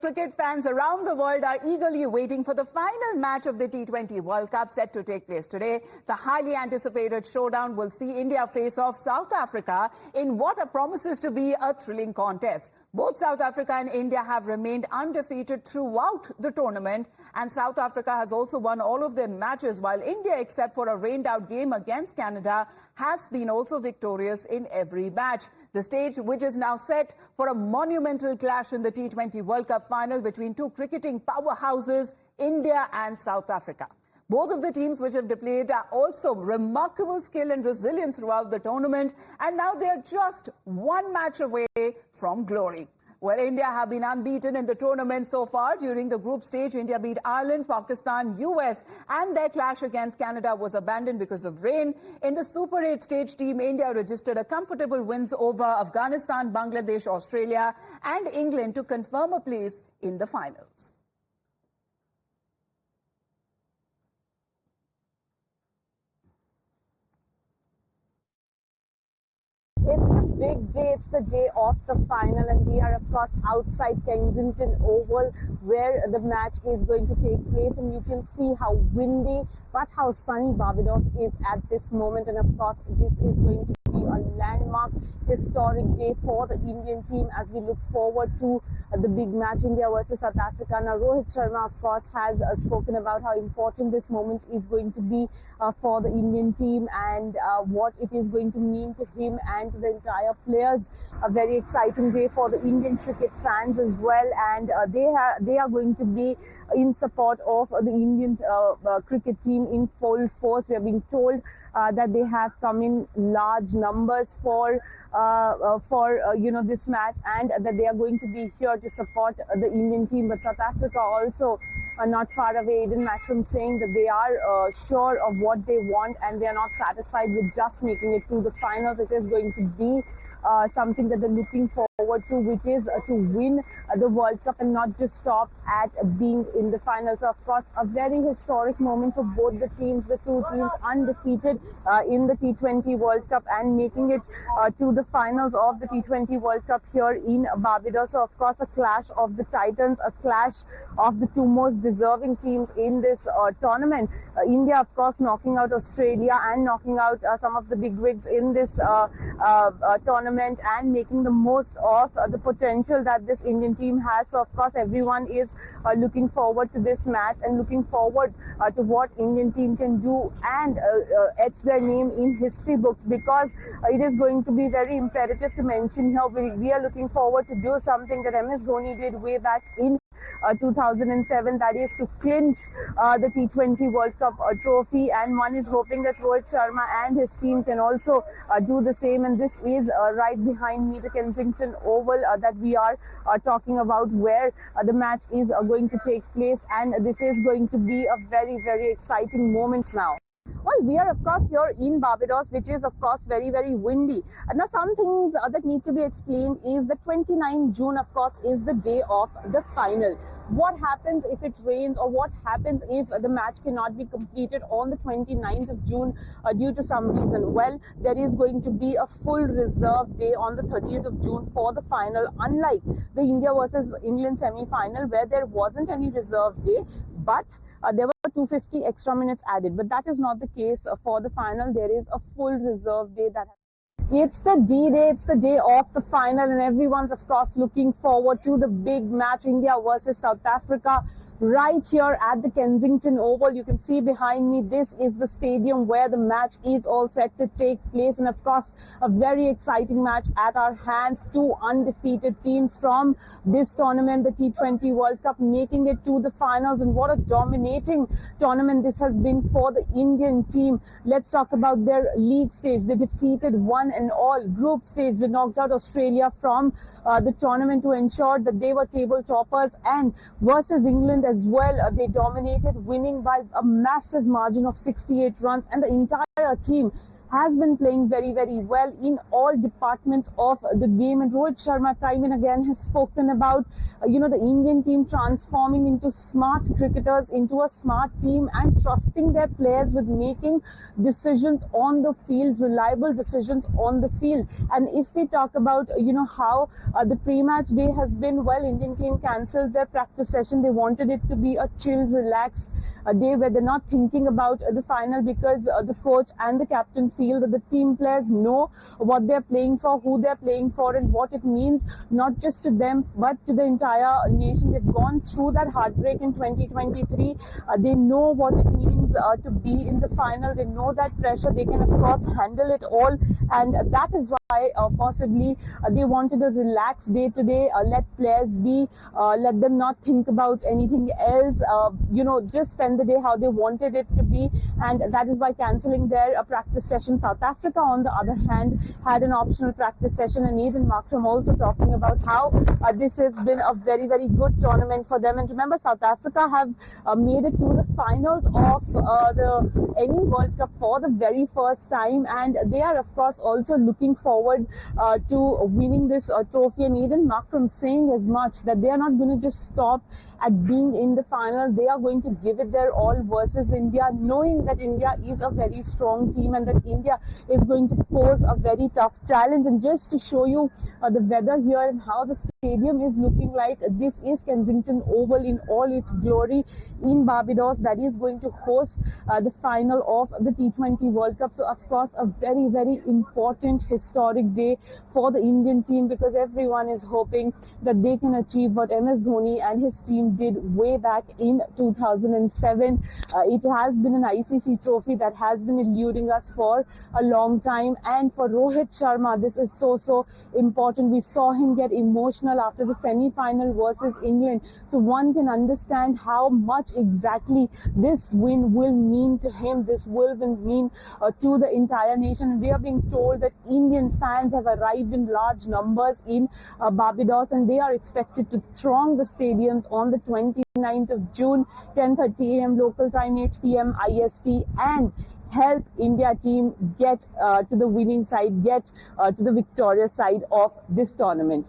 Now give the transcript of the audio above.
Cricket fans around the world are eagerly waiting for the final match of the T20 World Cup set to take place today. The highly anticipated showdown will see India face off South Africa in what promises to be a thrilling contest. Both South Africa and India have remained undefeated throughout the tournament, and South Africa has also won all of their matches, while India, except for a rained-out game against Canada, has been also victorious in every match. The stage, which is now set for a monumental clash in the T20 World Cup final between two cricketing powerhouses, India and South Africa. Both of the teams which have displayed also remarkable skill and resilience throughout the tournament, and now they are just one match away from glory. Well, India have been unbeaten in the tournament so far. During the group stage, India beat Ireland, Pakistan, US, and their clash against Canada was abandoned because of rain. In the Super 8 stage, Team India registered a comfortable wins over Afghanistan, Bangladesh, Australia, and England to confirm a place in the finals. It's a big day. It's the day of the final, and we are, of course, outside Kensington Oval, where the match is going to take place. And you can see how windy but how sunny Barbados is at this moment. And of course, this is going to be a landmark, historic day for the Indian team as we look forward to the big match, India versus South Africa. Now, Rohit Sharma, of course, has spoken about how important this moment is going to be for the Indian team and what it is going to mean to him and to the entire players. A very exciting day for the Indian cricket fans as well, and they are going to be in support of the Indian cricket team in full force. We are being told that they have come in large numbers for this match, and that they are going to be here to support the Indian team. But South Africa also not far away, Aiden Matchroom, saying that they are sure of what they want and they are not satisfied with just making it to the finals. It is going to be something that they're looking forward to, which is to win the World Cup and not just stop at being in the finals. So, of course, a very historic moment for both the teams, the two teams undefeated in the T20 World Cup and making it to the finals of the T20 World Cup here in Barbados. So, of course, a clash of the titans, a clash of the two most deserving teams in this tournament. India, of course, knocking out Australia and knocking out some of the big wigs in this tournament and making the most of the potential that this Indian team has. So, of course, everyone is looking forward to this match and looking forward to what Indian team can do and etch their name in history books, because it is going to be very imperative to mention here. We are looking forward to do something that MS Dhoni did way back in 2007, that is to clinch the T20 World Cup trophy, and one is hoping that Rohit Sharma and his team can also do the same. And this is right behind me, the Kensington Oval that we are talking about, where the match is going to take place, and this is going to be a very, very exciting moment now. Well, we are, of course, here in Barbados, which is, of course, very, very windy. Now, some things that need to be explained is the 29th June, of course, is the day of the final. What happens if it rains, or what happens if the match cannot be completed on the 29th of June due to some reason? Well, there is going to be a full reserve day on the 30th of June for the final, unlike the India versus England semi-final, where there wasn't any reserve day, but there were 250 extra minutes added. But that is not the case for the final. There is a full reserve day that it's the D-Day, it's the day of the final, and everyone's, of course, looking forward to the big match, India versus South Africa, right here at the Kensington Oval. You can see behind me, this is the stadium where the match is all set to take place. And of course, a very exciting match at our hands. Two undefeated teams from this tournament, the T20 World Cup, making it to the finals. And what a dominating tournament this has been for the Indian team. Let's talk about their league stage. They defeated one and all. Group stage, they knocked out Australia from the tournament to ensure that they were table toppers, and versus England as well, they dominated, winning by a massive margin of 68 runs, and the entire team has been playing very, very well in all departments of the game. And Rohit Sharma time and again has spoken about, the Indian team transforming into smart cricketers, into a smart team, and trusting their players with making decisions on the field, reliable decisions on the field. And if we talk about, how the pre-match day has been, well, Indian team cancelled their practice session. They wanted it to be a chill, relaxed day where they're not thinking about the final, because the coach and the captain feel that the team players know what they're playing for, who they're playing for, and what it means, not just to them, but to the entire nation. They've gone through that heartbreak in 2023. They know what it means to be in the final. They know that pressure. They can, of course, handle it all. And that is why possibly they wanted a relaxed day today. Let players be, let them not think about anything else, just spend the day how they wanted it to be. And that is why cancelling their practice session. South Africa, on the other hand, had an optional practice session, and Aiden Markram also talking about how this has been a very, very good tournament for them. And remember, South Africa have made it to the finals of any World Cup for the very first time, and they are, of course, also looking forward to winning this trophy. And Aiden Markram saying as much, that they are not going to just stop at being in the final. They are going to give it their all versus India, knowing that India is a very strong team and that India is going to pose a very tough challenge. And just to show you the weather here and how the stadium is looking like, this is Kensington Oval in all its glory in Barbados, that is going to host the final of the T20 World Cup. So, of course, a very, very important, historic day for the Indian team, because everyone is hoping that they can achieve what MS Dhoni and his team did way back in 2007. It has been an ICC trophy that has been eluding us for a long time. And for Rohit Sharma, this is so important. We saw him get emotional after the semi-final versus England. So one can understand how much exactly this win will mean to him. This will mean to the entire nation. And we are being told that Indian fans have arrived in large numbers in Barbados, and they are expected to throng the stadiums on the 29th of June, 10:30 a.m. local time, 8 p.m. IST, and help India team get to the winning side, get to the victorious side of this tournament.